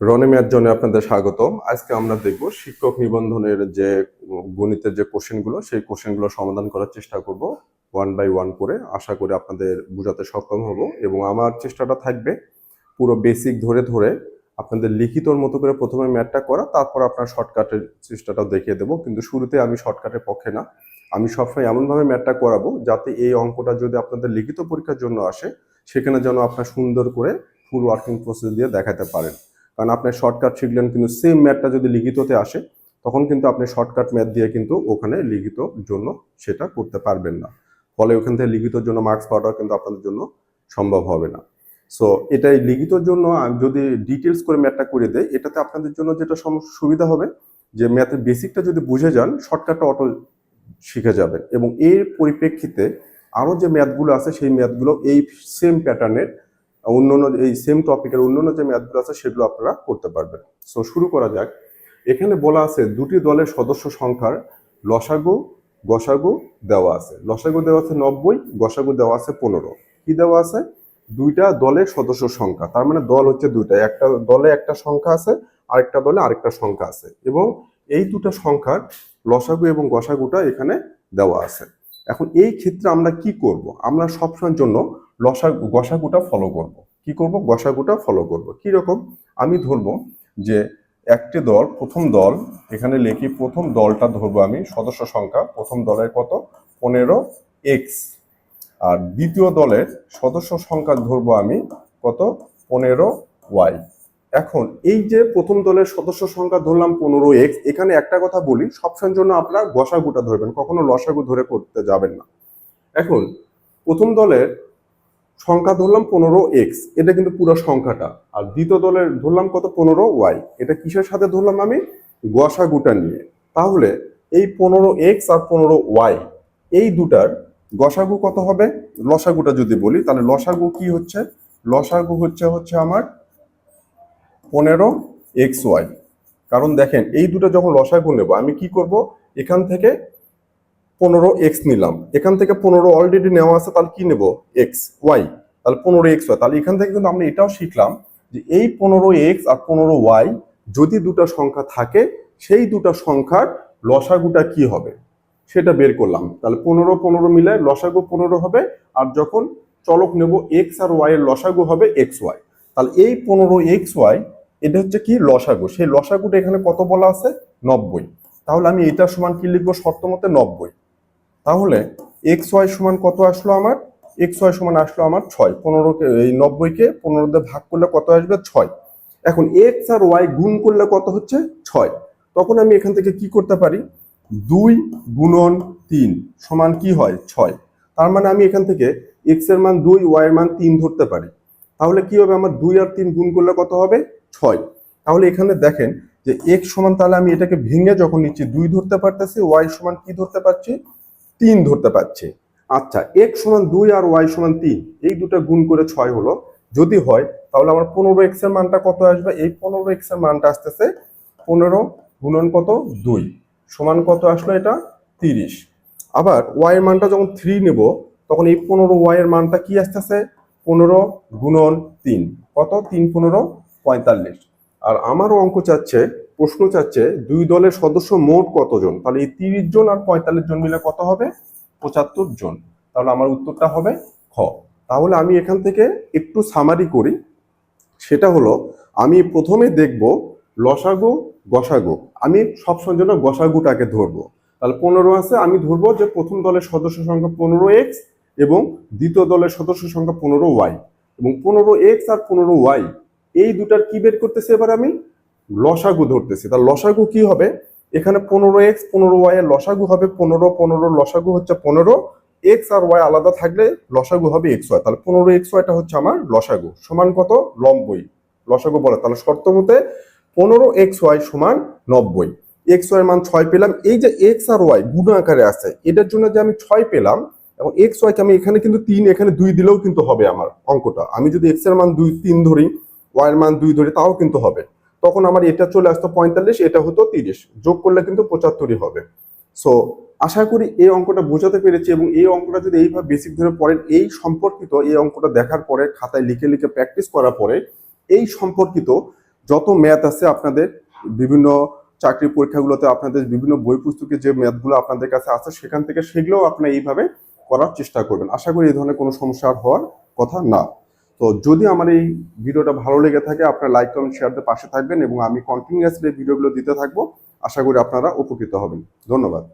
Roni math জোনে আপনাদের স্বাগতম। আজকে আমরা দেখব শিক্ষক নিবন্ধনের যে গণিতের যে কোশ্চেনগুলো, সেই কোশ্চেনগুলো সমাধান করার চেষ্টা করব ওয়ান বাই ওয়ান করে। আশা করি আপনাদের বোঝাতে সক্ষম হব এবং আমার চেষ্টাটা থাকবে পুরো বেসিক ধরে ধরে আপনাদের লিখিতর মতো করে প্রথমে ম্যাথটা করা, তারপর আপনার শর্টকাটের চেষ্টাটাও দেখিয়ে দেবো। কিন্তু শুরুতে আমি শর্টকাটের পক্ষে না, আমি সবসময় এমনভাবে ম্যাথটা করাবো যাতে এই অঙ্কটা যদি আপনাদের লিখিত পরীক্ষার জন্য আসে, সেখানে যেন আপনার সুন্দর করে ফুল ওয়ার্কিং প্রসেস দিয়ে দেখাতে পারেন। কারণ আপনি শর্টকাট শিখলেন কিন্তু সেম ম্যাথটা যদি লিখিততে আসে, তখন কিন্তু আপনি শর্টকাট ম্যাথ দিয়ে কিন্তু ওখানে লিখিত জন্য সেটা করতে পারবেন না। ফলে ওখান থেকে লিখিতর জন্য মার্কস পাওয়াটা কিন্তু আপনাদের জন্য সম্ভব হবে না। সো এটাই লিখিতর জন্য যদি ডিটেলস করে ম্যাথটা করে দেয়, এটাতে আপনাদের জন্য যেটা সুবিধা হবে যে ম্যাথের বেসিকটা যদি বুঝে যান, শর্টকাটটা অটো শিখে যাবেন এবং এর পরিপ্রেক্ষিতে আরও যে ম্যাথগুলো আছে সেই ম্যাথগুলো এই সেম প্যাটার্নের অন্যান্য এই সেম টপিকের অন্যান্য যে ম্যাথগুলো আছে সেগুলো আপনারা করতে পারবেন। সো শুরু করা যাক। এখানে বলা আছে দুটি দলের সদস্য সংখ্যার লসাগু গসাগু দেওয়া আছে। লসাগু দেওয়া আছে 90, গসাগু দেওয়া আছে 15। কি দেওয়া আছে? দুইটা দলের সদস্য সংখ্যা, তার মানে দল হচ্ছে দুইটা, একটা দলে একটা সংখ্যা আছে, আরেকটা দলে আরেকটা সংখ্যা আছে, এবং এই দুটো সংখ্যার লসাগু এবং গসাগুটা এখানে দেওয়া আছে। এখন এই ক্ষেত্রে আমরা কি করব? আমরা সবসময়ের জন্য গসাগুটা ফলো করব। কি করব? গসাগুটা ফলো করব। কি রকম? আমি ধরবো যে একটি দল, প্রথম দল, এখানে লিখি প্রথম দলটা ধরবো আমি সদস্য সংখ্যা, প্রথম দলের কত? 15x। আর দ্বিতীয় দলের সদস্য সংখ্যা ধরবো আমি কত? 15y। এখন এই যে প্রথম দলের সদস্য সংখ্যা ধরলাম 15x, এখানে একটা কথা বলি, সবসময়ের জন্য আপনারা গসাগুটা ধরবেন, কখনো লসাগু ধরে করতে যাবেন না। এখন প্রথম দলের সংখ্যা ধরলাম 15x, এটা কিন্তু পুরো সংখ্যাটা। আর দ্বিতীয় দলের ধরলাম কত? 15y। এটা কিসের সাথে ধরলাম আমি? গসাগুটা নিয়ে। তাহলে এই 15x আর 15y এই দুটার গসাগু কত হবে? লসাগুটা যদি বলি, তাহলে লসাগু কি হচ্ছে? লসাগু হচ্ছে আমার 15xy। কারণ দেখেন এই দুটো যখন লসাগু নেব, আমি কি করব? এখান থেকে 15x নিলাম, এখান থেকে 15 অলরেডি নেওয়া আছে, তাহলে কি নেব? xy। তাহলে 15xy। তাহলে এখান থেকে কিন্তু আমরা এটাও শিখলাম যে এই 15x আর 15y যদি দুটো সংখ্যা থাকে, সেই দুটো সংখ্যার লসাগুটা কি হবে সেটা বের করলাম। তাহলে 15 15 মিলায় লসাগু 15 হবে, আর যখন চলক নেব x আর y এর লসাগু হবে xy। তাহলে এই 15xy এটা হচ্ছে কি? লসাগু। সেই লসাগুটা এখানে কত বলা আছে? 90। তাহলে আমি এটা সমান কি লিখবো? শর্ত মতে 90। তাহলে এক্স ওয়াই সমান কত আসলো আমার? এক্স ওয়াই সমান আসলো আমার 6। 15কে, এই 90কে 15 দিয়ে ভাগ করলে কত আসবে? 6। এখন এক্স আর ওয়াই গুণ করলে কত হচ্ছে? 6। তখন আমি এখান থেকে কি করতে পারি? 2 গুণন 3 সমান কি হয়? 6। তার মানে আমি এখান থেকে এক্স এর মান 2, ওয়াই এর মান 3 ধরতে পারি। তাহলে কি হবে? আমার 2 আর 3 গুণ করলে কত হবে? 6। তাহলে এখানে দেখেন যে এক্স সমান, তাহলে আমি এটাকে ভেঙে যখন নিচ্ছি 2 ধরতে পারতেছি, ওয়াই সমান কি ধরতে পারছি? 3 ধরতে পারছি। আচ্ছা, x সমান 2 আর y সমান 3, এই দুটো গুণ করে 6 হলো। যদি হয় তাহলে আমার 15x এর মানটা কত আসবে? এই 15x এর মানটা আসতেছে 15 গুণন কত? 2 সমান কত আসলো? এটা 30। আবার y এর মানটা যখন 3 নেব, তখন এই 15y এর মানটা কি আসতেছে? 15 গুণন 3 কত? 3 15 45। আর আমারও অঙ্ক চাচ্ছে, প্রশ্ন চাচ্ছে দুই দলের সদস্য মোট কতজন? তাহলে এই 30 জন আর 45 জন মিলে কত হবে? 75 জন। তাহলে আমার উত্তরটা হবে খ। তাহলে আমি এখান থেকে একটু সামারি করি। সেটা হলো, আমি প্রথমে দেখব লসাগু গসাগু। আমি সবসময়ের জন্য গসাগুটাকে ধরবো। তাহলে 15 আছে, আমি ধরবো যে প্রথম দলের সদস্য সংখ্যা 15x এবং দ্বিতীয় দলের সদস্য সংখ্যা 15y, এবং 15x আর 15y এই দুটার কি বের করতেছি? এবার আমি লসাগু ধরতেছি। তার লসাগু কি হবে? এখানে 15x 15y এর লসাগু হবে 15, 15 লসাগু হচ্ছে 15, x আর y আলাদা থাকলে লসাগু হবে xy। তাহলে 15xyটা হচ্ছে আমার লসাগু, সমান কত? 90 লসাগু বলে। তাহলে শর্ত মতে 15xy সমান 90। xy এর মান 6 পেলাম। এই যে x আর y গুণ আকারে আছে, এটার জন্য যে আমি 6 পেলাম, এবং xy কে আমি এখানে কিন্তু 3, এখানে 2 দিলেও কিন্তু হবে আমার অঙ্কটা। আমি যদি x এর মান 2 3 ধরি, y এর মান 2 ধরি, তাও কিন্তু হবে। তখন আমার এটা চলে আসতো 45, এটা হতো 30, যোগ করলে কিন্তু 75ই হবে। সো আশা করি এই অঙ্কটা বোঝাতে পেরেছি, এবং এই অঙ্কটা যদি এইভাবে বেসিক ধরে পড়েন, এই সম্পর্কিত এই অঙ্কটা দেখার পরে খাতায় লিখে লিখে প্র্যাকটিস করার পরে এই সম্পর্কিত যত ম্যাথ আছে আপনাদের বিভিন্ন চাকরি পরীক্ষাগুলোতে আপনাদের বিভিন্ন বই পুস্তকে যে ম্যাথগুলো আপনাদের কাছে আছে সেখান থেকে সেগুলোও আপনারা এইভাবে করার চেষ্টা করবেন। আশা করি এই ধরনের কোনো সমস্যা আর হওয়ার কথা না। তো যদি আমার এই ভিডিওটা ভালো লেগে থাকে আপনারা লাইক কমেন্ট শেয়ার দিয়ে পাশে থাকবেন এবং আমি কন্টিনিউয়াসলি ভিডিওগুলো দিতে থাকবো। আশা করি আপনারা উপকৃত হবেন। ধন্যবাদ।